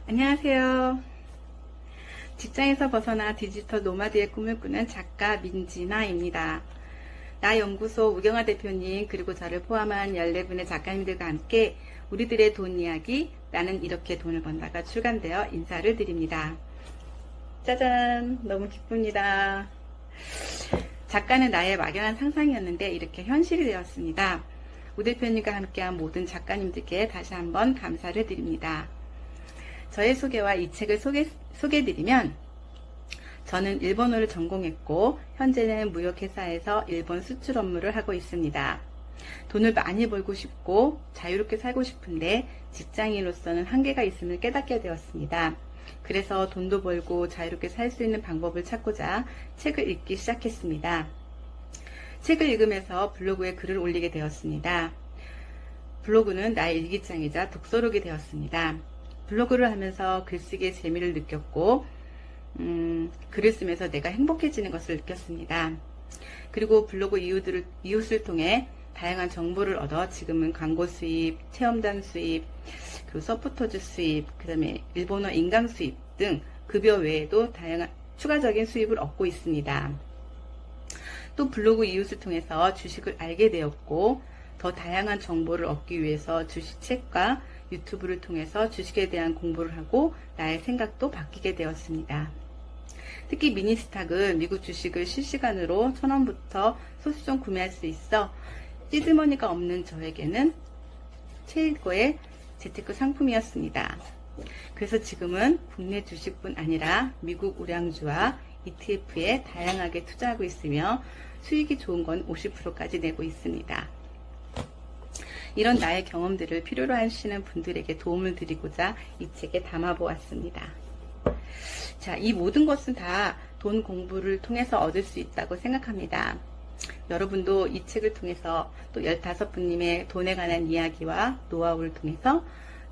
안녕하세요. 직장에서 벗어나 디지털 노마드의 꿈을 꾸는 작가 민진아입니다. 나연구소 우경아 대표님 그리고 저를 포함한 14분의 작가님들과 함께 우리들의 돈 이야기 나는 이렇게 돈을 번다가 출간되어 인사를 드립니다. 짜잔, 너무 기쁩니다. 작가는 나의 막연한 상상이었는데 이렇게 현실이 되었습니다. 우 대표님과 함께한 모든 작가님들께 다시 한번 감사를 드립니다. 저의 소개와 이 책을 소개해드리면 저는 일본어를 전공했고 현재는 무역회사에서 일본 수출 업무를 하고 있습니다. 돈을 많이 벌고 싶고 자유롭게 살고 싶은데 직장인으로서는 한계가 있음을 깨닫게 되었습니다. 그래서 돈도 벌고 자유롭게 살 수 있는 방법을 찾고자 책을 읽기 시작했습니다. 책을 읽으면서 블로그에 글을 올리게 되었습니다. 블로그는 나의 일기장이자 독서록이 되었습니다. 블로그를 하면서 글쓰기의 재미를 느꼈고 글을 쓰면서 내가 행복해지는 것을 느꼈습니다. 그리고 블로그 이웃을 통해 다양한 정보를 얻어 지금은 광고 수입, 체험단 수입, 그리고 서포터즈 수입, 그 다음에 일본어 인강 수입 등 급여 외에도 다양한 추가적인 수입을 얻고 있습니다. 또 블로그 이웃을 통해서 주식을 알게 되었고 더 다양한 정보를 얻기 위해서 주식책과 유튜브를 통해서 주식에 대한 공부를 하고 나의 생각도 바뀌게 되었습니다. 특히 미니스탁은 미국 주식을 실시간으로 1,000원부터 소수점 구매할 수 있어 시드머니가 없는 저에게는 최고의 재테크 상품이었습니다. 그래서 지금은 국내 주식뿐 아니라 미국 우량주와 ETF에 다양하게 투자하고 있으며 수익이 좋은 건 50%까지 내고 있습니다. 이런 나의 경험들을 필요로 하시는 분들에게 도움을 드리고자 이 책에 담아보았습니다. 자, 이 모든 것은 다 돈 공부를 통해서 얻을 수 있다고 생각합니다. 여러분도 이 책을 통해서 또 15분님의 돈에 관한 이야기와 노하우를 통해서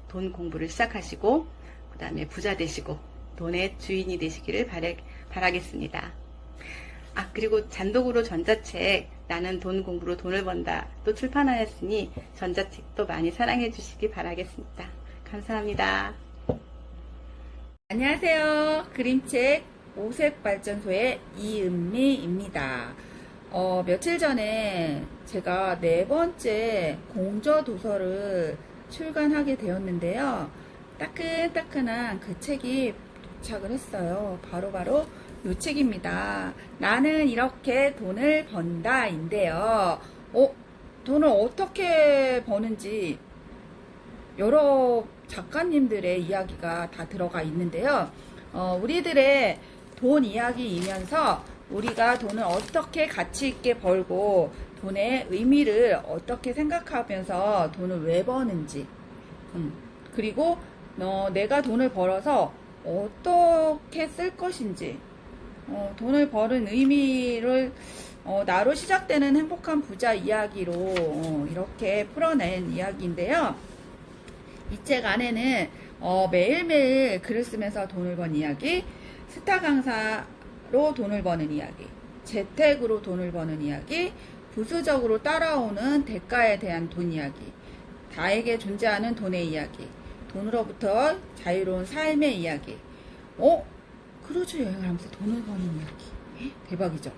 돈 공부를 시작하시고 그 다음에 부자 되시고 돈의 주인이 되시기를 바라겠습니다. 그리고 잔독으로 전자책 나는 돈 공부로 돈을 번다 또 출판하였으니 전자책도 많이 사랑해 주시기 바라겠습니다. 감사합니다. 안녕하세요. 그림책 오색발전소의 이은미입니다. 며칠 전에 제가 4번째 공저도서를 출간하게 되었는데요. 따끈따끈한 그 책이 도착을 했어요. 바로 이 책입니다. 나는 이렇게 돈을 번다 인데요. 돈을 어떻게 버는지 여러 작가님들의 이야기가 다 들어가 있는데요. 우리들의 돈 이야기이면서 우리가 돈을 어떻게 가치 있게 벌고 돈의 의미를 어떻게 생각하면서 돈을 왜 버는지 그리고 내가 돈을 벌어서 어떻게 쓸 것인지 돈을 버는 의미를 나로 시작되는 행복한 부자 이야기로 이렇게 풀어낸 이야기인데요. 이 책 안에는 매일매일 글을 쓰면서 돈을 번 이야기, 스타 강사로 돈을 버는 이야기, 재택으로 돈을 버는 이야기, 부수적으로 따라오는 대가에 대한 돈 이야기, 나에게 존재하는 돈의 이야기, 돈으로부터 자유로운 삶의 이야기, 크루즈 여행을 하면서 돈을 버는 이야기. 대박이죠.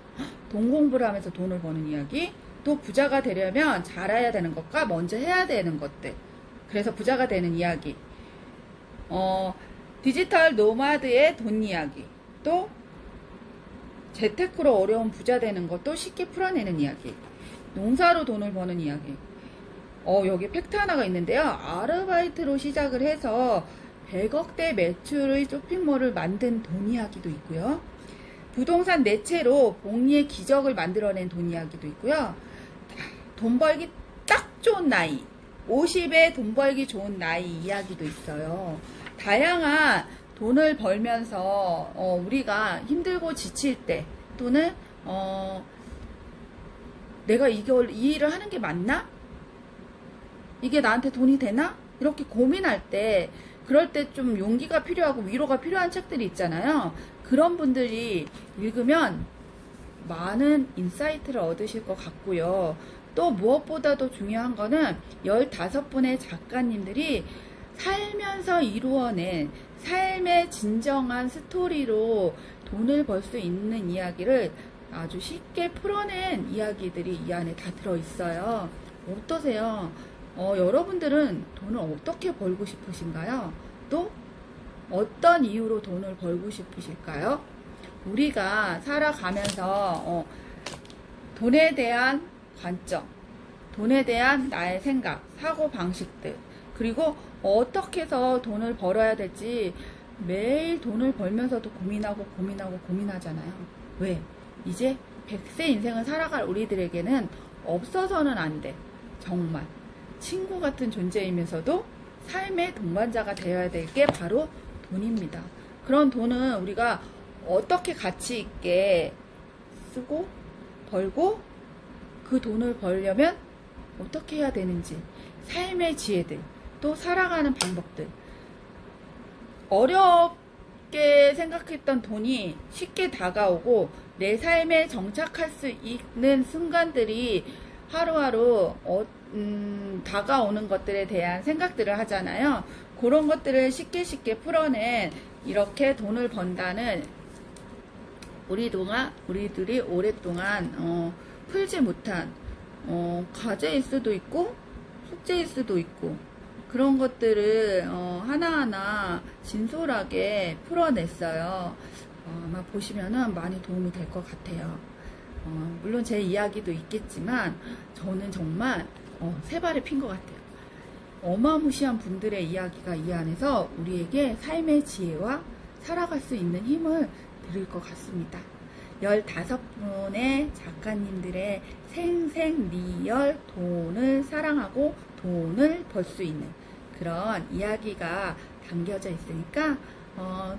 돈 공부를 하면서 돈을 버는 이야기. 또 부자가 되려면 잘해야 되는 것과 먼저 해야 되는 것들. 그래서 부자가 되는 이야기. 디지털 노마드의 돈 이야기. 또 재테크로 어려운 부자 되는 것도 쉽게 풀어내는 이야기. 농사로 돈을 버는 이야기. 여기 팩트 하나가 있는데요. 아르바이트로 시작을 해서 100억대 매출의 쇼핑몰을 만든 돈 이야기도 있고요. 부동산 내채로 복리의 기적을 만들어낸 돈 이야기도 있고요. 돈 벌기 딱 좋은 나이, 50에 돈 벌기 좋은 나이 이야기도 있어요. 다양한 돈을 벌면서 우리가 힘들고 지칠 때 또는 내가 이 일을 하는 게 맞나? 이게 나한테 돈이 되나? 이렇게 고민할 때 그럴 때 좀 용기가 필요하고 위로가 필요한 책들이 있잖아요. 그런 분들이 읽으면 많은 인사이트를 얻으실 것 같고요. 또 무엇보다도 중요한 거는 15분의 작가님들이 살면서 이루어낸 삶의 진정한 스토리로 돈을 벌 수 있는 이야기를 아주 쉽게 풀어낸 이야기들이 이 안에 다 들어있어요. 어떠세요? 여러분들은 돈을 어떻게 벌고 싶으신가요? 또 어떤 이유로 돈을 벌고 싶으실까요? 우리가 살아가면서 돈에 대한 관점, 돈에 대한 나의 생각, 사고 방식들, 그리고 어떻게 해서 돈을 벌어야 될지 매일 돈을 벌면서도 고민하잖아요. 왜? 이제 100세 인생을 살아갈 우리들에게는 없어서는 안 돼. 정말 친구 같은 존재이면서도 삶의 동반자가 되어야 될 게 바로 돈입니다. 그런 돈은 우리가 어떻게 가치 있게 쓰고 벌고 그 돈을 벌려면 어떻게 해야 되는지, 삶의 지혜들, 또 살아가는 방법들, 어렵게 생각했던 돈이 쉽게 다가오고 내 삶에 정착할 수 있는 순간들이 하루하루 다가오는 것들에 대한 생각들을 하잖아요. 그런 것들을 쉽게 풀어낸 이렇게 돈을 번다는 우리들이 오랫동안 풀지 못한 과제일 수도 있고 숙제일 수도 있고 그런 것들을 하나하나 진솔하게 풀어냈어요. 아마 보시면은 많이 도움이 될 것 같아요. 물론 제 이야기도 있겠지만 저는 정말 세 발에 핀 것 같아요. 어마무시한 분들의 이야기가 이 안에서 우리에게 삶의 지혜와 살아갈 수 있는 힘을 드릴 것 같습니다. 15분의 작가님들의 생생 리얼 돈을 사랑하고 돈을 벌 수 있는 그런 이야기가 담겨져 있으니까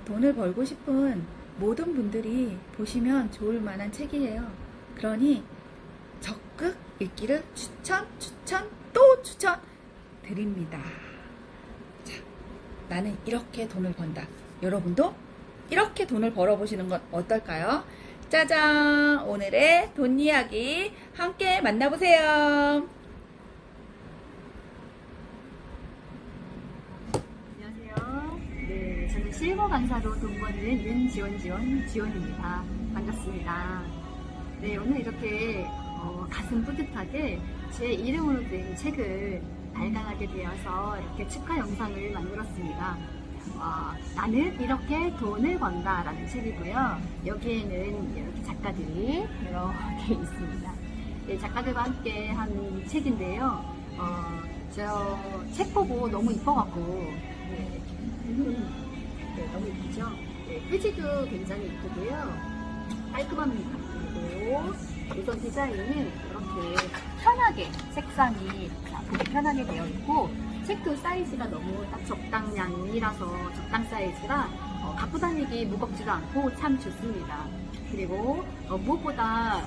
돈을 벌고 싶은 모든 분들이 보시면 좋을 만한 책이에요. 그러니 적극 읽기를 추천 또 추천 드립니다. 자, 나는 이렇게 돈을 번다. 여러분도 이렇게 돈을 벌어보시는 건 어떨까요? 짜잔! 오늘의 돈 이야기 함께 만나보세요. 안녕하세요. 네, 저는 실버 강사로 돈 버는 지원입니다. 반갑습니다. 네, 오늘 이렇게 가슴 뿌듯하게 제 이름으로 된 책을 발간하게 되어서 이렇게 축하 영상을 만들었습니다. 나는 이렇게 돈을 번다 라는 책이고요. 여기에는 이렇게 작가들이 이렇게 있습니다. 네, 작가들과 함께 한 책인데요. 저 책 보고 너무 이뻐갖고 너무 이쁘죠? 네, 표지도 굉장히 이쁘고요. 깔끔합니다. 그리고 우선 디자인은 이렇게 편하게 색상이 보기 편하게 되어 있고 책도 사이즈가 너무 딱 적당량이라서 적당 사이즈라 갖고 다니기 무겁지도 않고 참 좋습니다. 그리고 무엇보다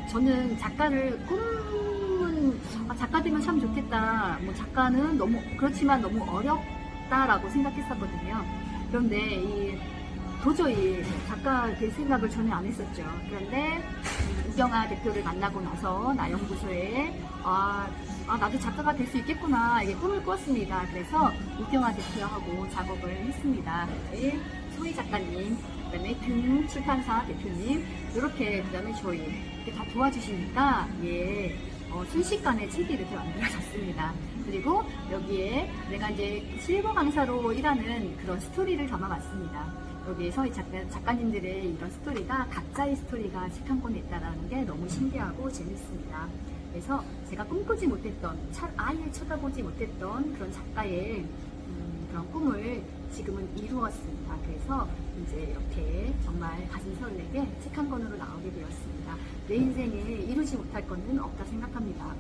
저는 작가를 꿈은 작가 되면 참 좋겠다. 뭐 작가는 너무 그렇지만 너무 어렵다라고 생각했었거든요. 그런데 도저히 작가 될 생각을 전혀 안 했었죠. 그런데 우경아 대표를 만나고 나서 나 연구소에 나도 작가가 될 수 있겠구나 이게 꿈을 꾸었습니다. 그래서 우경아 대표하고 작업을 했습니다. 네, 소희 작가님, 그다음에 등 출판사 대표님 이렇게 그다음에 저희 이렇게 다 도와주시니까 순식간에 책이 이렇게 만들어졌습니다. 그리고 여기에 내가 이제 실버 강사로 일하는 그런 스토리를 담아봤습니다. 여기에서 작가님들의 이런 스토리가 각자의 스토리가 책 한 권에 있다는 게 너무 신기하고 재밌습니다. 그래서 제가 꿈꾸지 못했던, 아예 쳐다보지 못했던 그런 작가의 그런 꿈을 지금은 이루었습니다. 그래서 이제 이렇게 정말 가슴 설레게 책 한 권으로 나오게 되었습니다. 내 인생에 이루지 못할 것은 없다 생각합니다.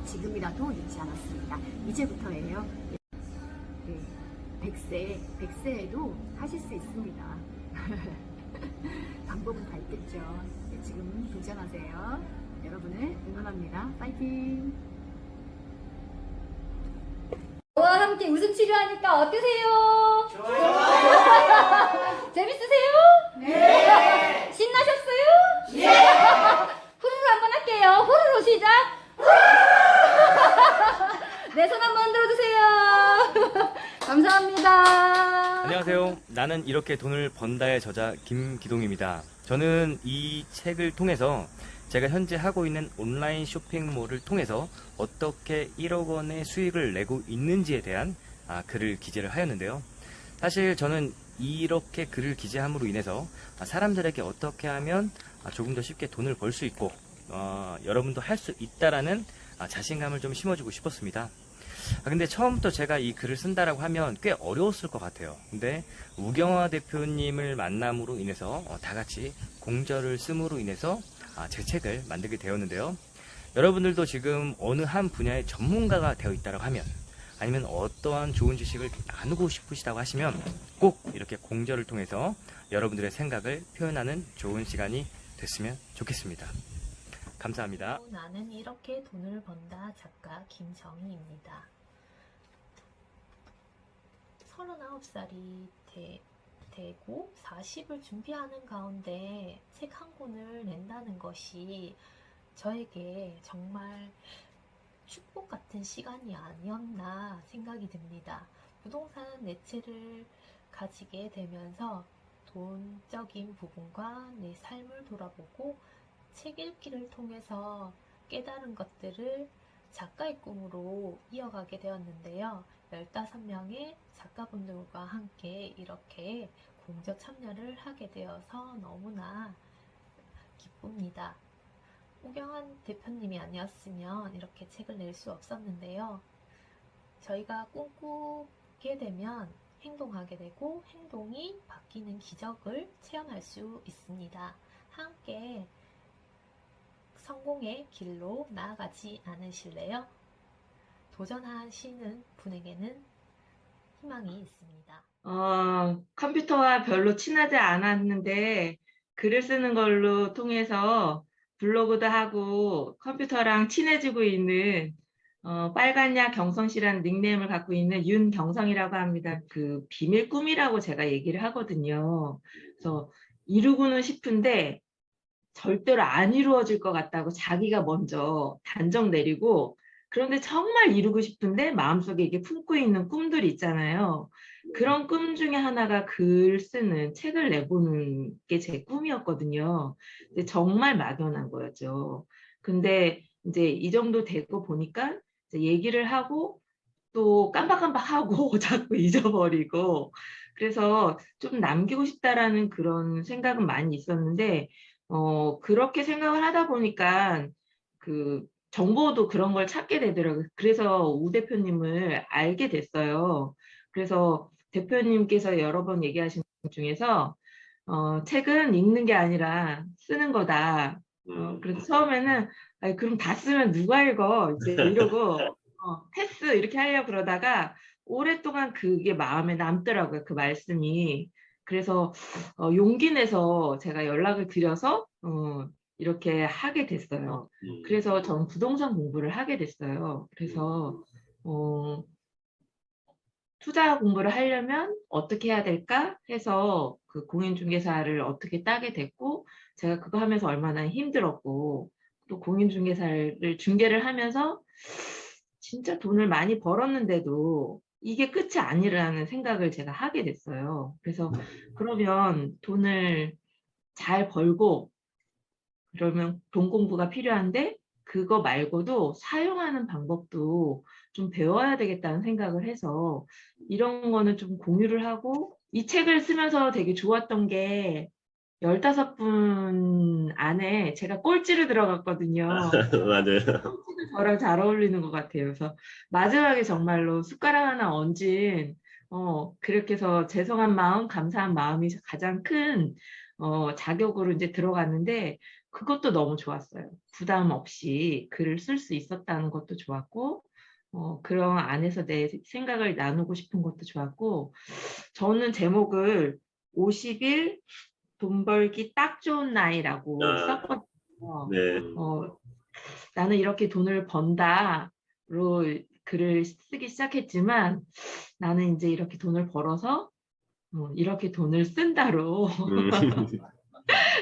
지금이라도 늦지 않았습니다. 이제부터예요. 네. 100세에도 하실 수 있습니다. 방법은 다 있겠죠. 네, 지금 도전하세요. 여러분을 응원합니다. 파이팅! 저와 함께 웃음 치료하니까 어떠세요? 좋아요! 재밌으세요? 네! 신나셨어요? 네! 후루루 한번 할게요. 후루루 시작! 내 손 한번 들어주세요. 감사합니다. 안녕하세요. 나는 이렇게 돈을 번다의 저자 김기동입니다. 저는 이 책을 통해서 제가 현재 하고 있는 온라인 쇼핑몰을 통해서 어떻게 1억 원의 수익을 내고 있는지에 대한 글을 기재를 하였는데요. 사실 저는 이렇게 글을 기재함으로 인해서 사람들에게 어떻게 하면 조금 더 쉽게 돈을 벌 수 있고 여러분도 할 수 있다라는 자신감을 좀 심어주고 싶었습니다. 근데 처음부터 제가 이 글을 쓴다라고 하면 꽤 어려웠을 것 같아요. 근데 우경화 대표님을 만남으로 인해서 다 같이 공저를 씀으로 인해서 제 책을 만들게 되었는데요. 여러분들도 지금 어느 한 분야의 전문가가 되어 있다고 하면, 아니면 어떠한 좋은 지식을 나누고 싶으시다고 하시면 꼭 이렇게 공저를 통해서 여러분들의 생각을 표현하는 좋은 시간이 됐으면 좋겠습니다. 감사합니다. 나는 이렇게 돈을 번다 작가 김정희입니다. 39살이 되고 40을 준비하는 가운데 책 한 권을 낸다는 것이 저에게 정말 축복 같은 시간이 아니었나 생각이 듭니다. 부동산 매체를 가지게 되면서 돈적인 부분과 내 삶을 돌아보고 책 읽기를 통해서 깨달은 것들을 작가의 꿈으로 이어가게 되었는데요. 15명의 작가분들과 함께 이렇게 공저 참여를 하게 되어서 너무나 기쁩니다. 우경환 대표님이 아니었으면 이렇게 책을 낼 수 없었는데요. 저희가 꿈꾸게 되면 행동하게 되고 행동이 바뀌는 기적을 체험할 수 있습니다. 함께 성공의 길로 나아가지 않으실래요? 도전하시는 분에게는 희망이 있습니다. 컴퓨터와 별로 친하지 않았는데 글을 쓰는 걸로 통해서 블로그도 하고 컴퓨터랑 친해지고 있는 빨간야 경성씨라는 닉네임을 갖고 있는 윤경성이라고 합니다. 그 비밀 꿈이라고 제가 얘기를 하거든요. 그래서 이루고는 싶은데 절대로 안 이루어질 것 같다고 자기가 먼저 단정 내리고, 그런데 정말 이루고 싶은데 마음속에 이게 품고 있는 꿈들이 있잖아요. 그런 꿈 중에 하나가 글 쓰는, 책을 내보는 게 제 꿈이었거든요. 근데 정말 막연한 거였죠. 근데 이제 이 정도 되고 보니까 이제 얘기를 하고 또 깜박깜박하고 자꾸 잊어버리고, 그래서 좀 남기고 싶다라는 그런 생각은 많이 있었는데 그렇게 생각을 하다 보니까 그 정보도 그런 걸 찾게 되더라고요. 그래서 우 대표님을 알게 됐어요. 그래서 대표님께서 여러 번 얘기하신 것 중에서 책은 읽는 게 아니라 쓰는 거다. 그래서 처음에는 아니, 그럼 다 쓰면 누가 읽어? 이제 이러고 패스 이렇게 하려고 그러다가 오랫동안 그게 마음에 남더라고요. 그 말씀이. 그래서 용기 내서 제가 연락을 드려서 이렇게 하게 됐어요. 그래서 전 부동산 공부를 하게 됐어요. 그래서 투자 공부를 하려면 어떻게 해야 될까 해서 그 공인중개사를 어떻게 따게 됐고, 제가 그거 하면서 얼마나 힘들었고, 또 공인중개사를 중개를 하면서 진짜 돈을 많이 벌었는데도 이게 끝이 아니라는 생각을 제가 하게 됐어요. 그래서 그러면 돈을 잘 벌고 그러면 돈 공부가 필요한데 그거 말고도 사용하는 방법도 좀 배워야 되겠다는 생각을 해서 이런 거는 좀 공유를 하고, 이 책을 쓰면서 되게 좋았던 게 15분 안에 제가 꼴찌를 들어갔거든요. 맞아요. 꼴찌도 저랑 잘 어울리는 것 같아요. 그래서 마지막에 정말로 숟가락 하나 얹은 그렇게 해서 죄송한 마음, 감사한 마음이 가장 큰 자격으로 이제 들어갔는데, 그것도 너무 좋았어요. 부담 없이 글을 쓸 수 있었다는 것도 좋았고, 그런 안에서 내 생각을 나누고 싶은 것도 좋았고, 저는 제목을 50일 돈 벌기 딱 좋은 나이라고 썼거든요. 네. 나는 이렇게 돈을 번다로 글을 쓰기 시작했지만, 나는 이제 이렇게 돈을 벌어서 이렇게 돈을 쓴다로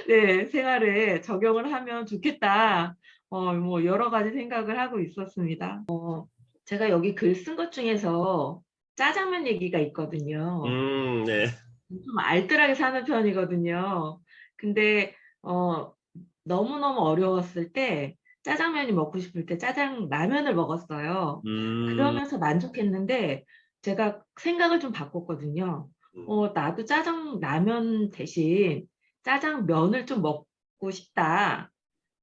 네, 생활에 적용을 하면 좋겠다. 뭐 여러 가지 생각을 하고 있었습니다. 제가 여기 글 쓴 것 중에서 짜장면 얘기가 있거든요. 네. 좀 알뜰하게 사는 편이거든요. 근데 너무너무 어려웠을 때 짜장면이 먹고 싶을 때 짜장라면을 먹었어요. 그러면서 만족했는데 제가 생각을 좀 바꿨거든요. 나도 짜장라면 대신 짜장면을 좀 먹고 싶다.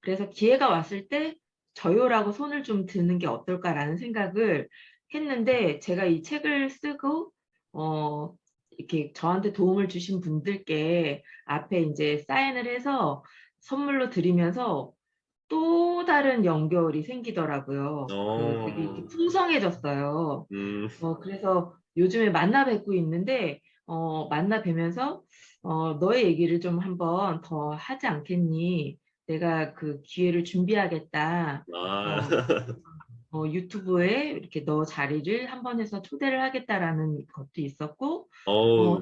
그래서 기회가 왔을 때 저요라고 손을 좀 드는 게 어떨까라는 생각을 했는데 제가 이 책을 쓰고 어 이렇게 저한테 도움을 주신 분들께 앞에 이제 사인을 해서 선물로 드리면서 또 다른 연결이 생기더라고요. 되게 이렇게 풍성해졌어요. 그래서 요즘에 만나 뵙고 있는데 만나 뵈면서 "너의 얘기를 좀 한번 더 하지 않겠니? 내가 그 기회를 준비하겠다." 어 유튜브에 이렇게 "너 자리를 한 번 해서 초대를 하겠다."라는 것도 있었고 는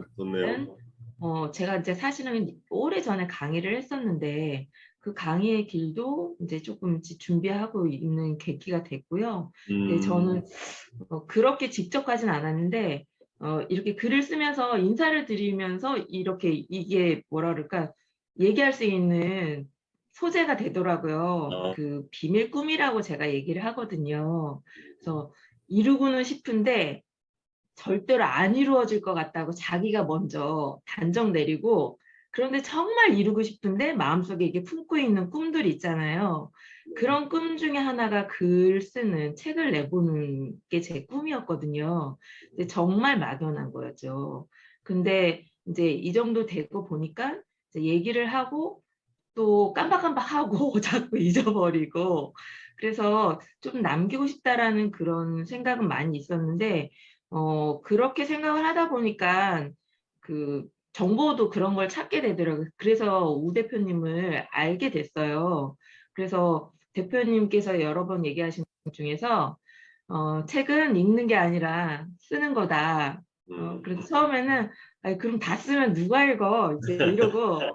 좋네요. 제가 이제 사실은 오래전에 강의를 했었는데 그 강의의 길도 인제 쪼끔씩 준비하고 있는 계기가 됐고요. 근데 저는 그렇게 직접 가진 않았는데 이렇게 글을 쓰면서 인사를 드리면서 이렇게 이게 뭐라 그럴까 얘기할 수 있는 소재가 되더라고요. 그 비밀 꿈이라고 제가 얘기를 하거든요. 그래서 이루고는 싶은데 절대로 안 이루어질 것 같다고 자기가 먼저 단정 내리고 그런데 정말 이루고 싶은데 마음속에 이게 품고 있는 꿈들이 있잖아요. 그런 꿈 중에 하나가 글 쓰는 책을 내보는 게 제 꿈이었거든요. 근데 정말 막연한 거였죠. 근데 인제 이 정도 되고 보니까 이제 얘기를 하고 또 깜박깜박하고 자꾸 잊어버리고 그래서 '좀 남기고 싶다.'라는 그런 생각은 많이 있었는데 그렇게 생각을 하다 보니깐 그 정보도 그런 걸 찾게 되더라고요. 그래서 우 대표님을 알게 됐어요. 그래서 대표님께서 여러 번 얘기하신 것 중에서 "책은 읽는 게 아니라 쓰는 거다." 그래서 처음에는 '아이 그럼 다 쓰면 누가 읽어?' 이제 이러고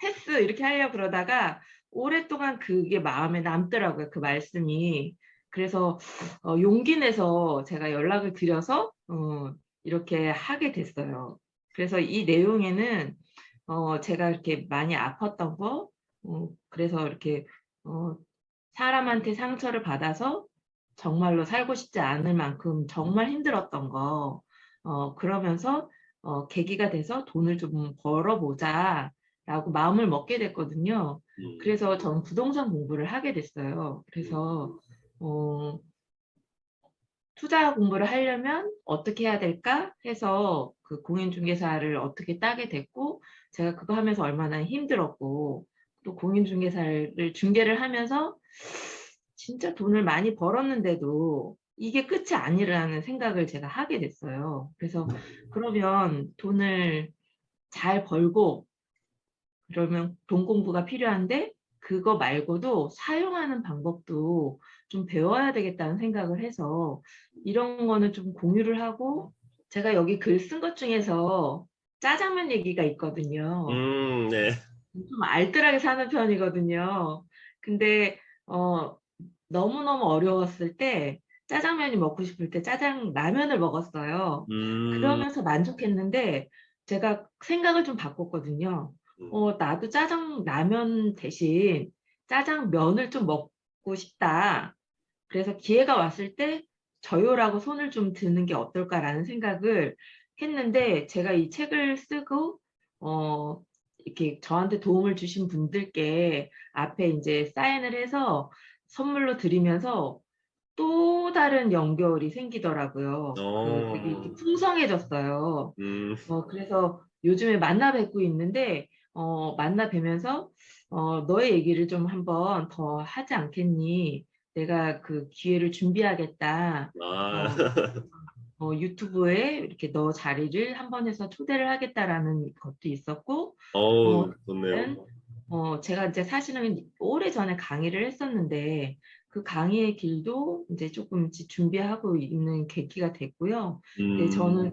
패스 이렇게 하려고 그러다가 오랫동안 그게 마음에 남더라고요, 그 말씀이. 그래서 용기 내서 제가 연락을 드려서 이렇게 하게 됐어요. 그래서 이 내용에는 제가 이렇게 많이 아팠던 거 그래서 이렇게 어 사람한테 상처를 받아서 정말로 살고 싶지 않을 만큼 정말 힘들었던 거 그러면서 계기가 돼서 '돈을 좀 벌어 보자.'라고 마음을 먹게 됐거든요. 그래서 전 부동산 공부를 하게 됐어요. 그래서 어 '투자 공부를 하려면 어떻게 해야 될까?' 해서 그 공인중개사를 어떻게 따게 됐고 제가 그거 하면서 얼마나 힘들었고 또 공인중개사를 중개를 하면서 진짜 돈을 많이 벌었는데도 이게 끝이 아니라는 생각을 제가 하게 됐어요. 그래서 그러면 돈을 잘 벌고 그러면 돈 공부가 필요한데 그거 말고도 사용하는 방법도 좀 배워야 되겠다는 생각을 해서 이런 거는 좀 공유를 하고 제가 여기 글 쓴 것 중에서 짜장면 얘기가 있거든요. 네. 좀 알뜰하게 사는 편이거든요. 근데 너무너무 어려웠을 때 짜장면이 먹고 싶을 때 짜장라면을 먹었어요. 그러면서 만족했는데 제가 생각을 좀 바꿨거든요. 나도 짜장라면 대신 짜장면을 좀 먹고 싶다. 그래서 기회가 왔을 때 저요라고 손을 좀 드는 게 어떨까라는 생각을 했는데 제가 이 책을 쓰고 어 이렇게 저한테 도움을 주신 분들께 앞에 인제 사인을 해서 선물로 드리면서 또 다른 연결이 생기더라고요. 되게 이렇게 풍성해졌어요. 그래서 요즘에 만나 뵙고 있는데 만나 뵈면서 "너의 얘기를 좀 한번 더 하지 않겠니? 내가 그 기회를 준비하겠다." 유튜브에 이렇게 "너 자리를 한 번 해서 초대를 하겠다."라는 것도 있었고 는 좋네요. 제가 이제 사실은 오래전에 강의를 했었는데 그 강의의 길도 인제 쪼끔씩 준비하고 있는 계기가 됐고요. 근데 저는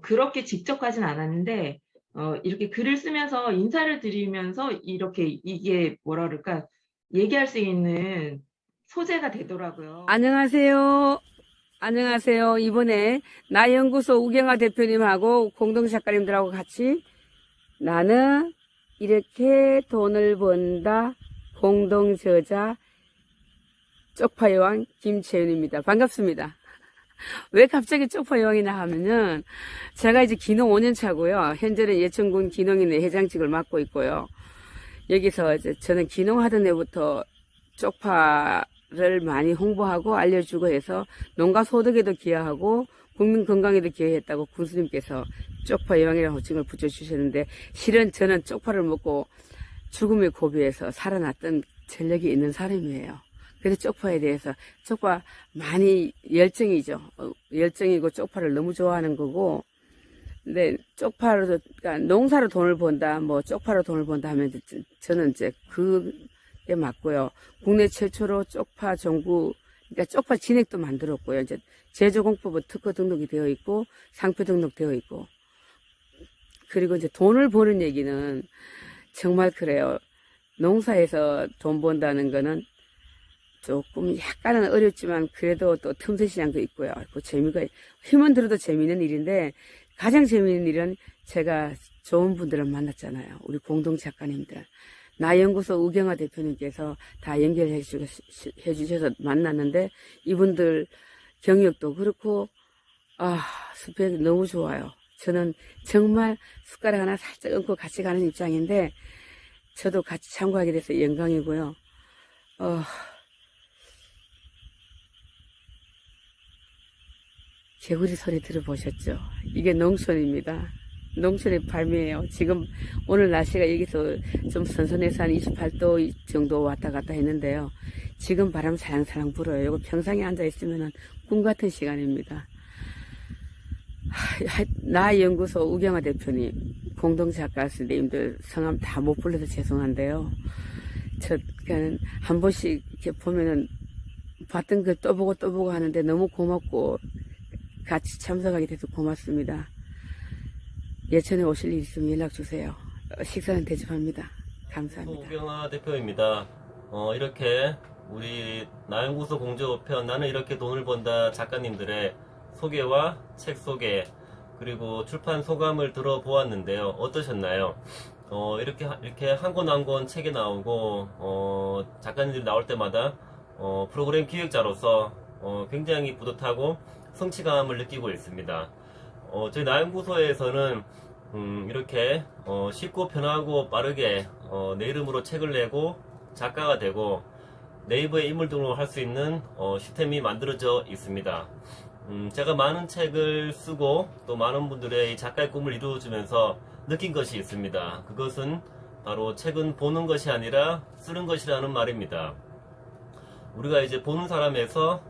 그렇게 직접 가진 않았는데 이렇게 글을 쓰면서 인사를 드리면서 이렇게 이게 뭐라 그럴까 얘기할 수 있는 소재가 되더라고요. 안녕하세요. 안녕하세요. 이번에 나연구소 우경아 대표님하고 공동 작가님들하고 같이 나는 이렇게 돈을 번다 공동 저자 쪽파여왕 김채윤입니다. 반갑습니다. 왜 갑자기 쪽파여왕이나 하면은 제가 이제 기농 5년 차고요. 현재는 예천군 기농인회 회장직을 맡고 있고요. 여기서 이제 저는 기농하던 해부터 쪽파를 많이 홍보하고 알려주고 해서 농가 소득에도 기여하고 국민 건강에도 기여했다고 군수님께서 쪽파 여왕이라는 호칭을 붙여주셨는데 실은 저는 쪽파를 먹고 죽음의 고비에서 살아났던 전력이 있는 사람이에요. 그래서 쪽파에 대해서 쪽파 많이 열정이죠. 열정이고 쪽파를 너무 좋아하는 거고 근데 쪽파로 그러니까 농사로 돈을 번다 뭐 쪽파로 돈을 번다 하면 저는 이제 그게 맞고요. 국내 최초로 쪽파 정부 그러니까 쪽파 진액도 만들었고요. 이제 제조공법은 특허 등록이 되어 있고 상표 등록되어 있고 그리고 이제 돈을 버는 얘기는 정말 그래요. 농사에서 돈 번다는 거는 조금 약간은 어렵지만 그래도 또 틈새 시장도 있고요. 그 재미가 힘은 들어도 재미있는 일인데 가장 재미있는 일은 제가 좋은 분들을 만났잖아요. 우리 공동 작가님들. 나연구소 우경아 대표님께서 다 연결해 주셔서 만났는데 이분들 경력도 그렇고 스펙이 너무 좋아요. 저는 정말 숟가락 하나 살짝 얹고 같이 가는 입장인데 저도 같이 참고하게 돼서 영광이고요. 개구리 소리 들어보셨죠? 이게 농촌입니다. 농촌의 밤이에요. 지금 오늘 날씨가 여기서 좀 선선해서 한 28도 정도 왔다 갔다 했는데요. 지금 바람 살랑살랑 불어요. 이거 평상에 앉아있으면 꿈 같은 시간입니다. 나연구소 우경아 대표님, 공동작가 선생님들 성함 다 못 불러서 죄송한데요. 그냥 한 번씩 이렇게 보면은 봤던 걸 또 보고 하는데 너무 고맙고 같이 참석하게 돼서 고맙습니다. 예천에 오실 일 있으면 연락 주세요. 식사는 대접합니다. 감사합니다. 우경아 대표입니다. 이렇게 우리 나연구소 공저편 나는 이렇게 돈을 번다 작가님들의 소개와 책 소개 그리고 출판 소감을 들어보았는데요. 어떠셨나요? 이렇게 한 권 한 권 책에 나오고 작가님들이 나올 때마다 프로그램 기획자로서 굉장히 뿌듯하고 성취감을 느끼고 있습니다. 저희 나연구소에서는 이렇게 쉽고 편하고 빠르게 내 이름으로 책을 내고 작가가 되고 네이버에 인물 등록을 할 수 있는 시스템이 만들어져 있습니다. 제가 많은 책을 쓰고 또 많은 분들의 이 작가의 꿈을 이루어주면서 느낀 것이 있습니다. 그것은 바로 책은 보는 것이 아니라 쓰는 것이라는 말입니다. 우리가 이제 보는 사람에서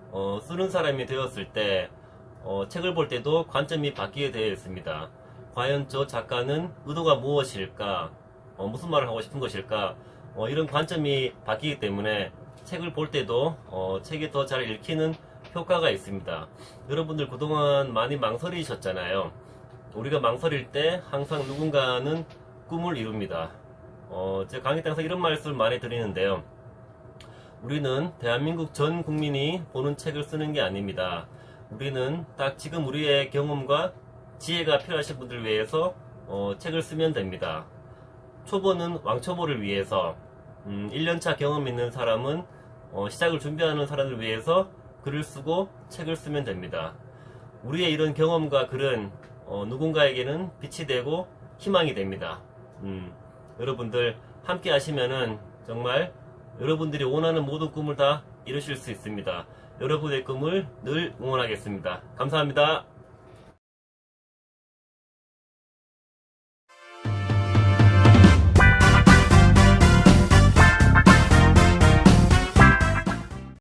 쓰는 사람이 되었을 때 책을 볼 때도 관점이 바뀌게 되어 있습니다. 과연 저 작가는 의도가 무엇일까? 무슨 말을 하고 싶은 것일까? 이런 관점이 바뀌기 때문에 책을 볼 때도 책이 더 잘 읽히는 효과가 있습니다. 여러분들 그동안 많이 망설이셨잖아요. 우리가 망설일 때 항상 누군가는 꿈을 이룹니다. 제가 강의 때 항상 이런 말씀을 많이 드리는데요. 우리는 대한민국 전 국민이 보는 책을 쓰는 게 아닙니다. 우리는 딱 지금 우리의 경험과 지혜가 필요하신 분들을 위해서 책을 쓰면 됩니다. 초보는 왕초보를 위해서 1년차 경험 있는 사람은 시작을 준비하는 사람을 위해서 글을 쓰고 책을 쓰면 됩니다. 우리의 이런 경험과 글은 누군가에게는 빛이 되고 희망이 됩니다. 여러분들 함께 하시면은 정말 여러분들이 원하는 모든 꿈을 다 이루실 수 있습니다. 여러분의 꿈을 늘 응원하겠습니다. 감사합니다.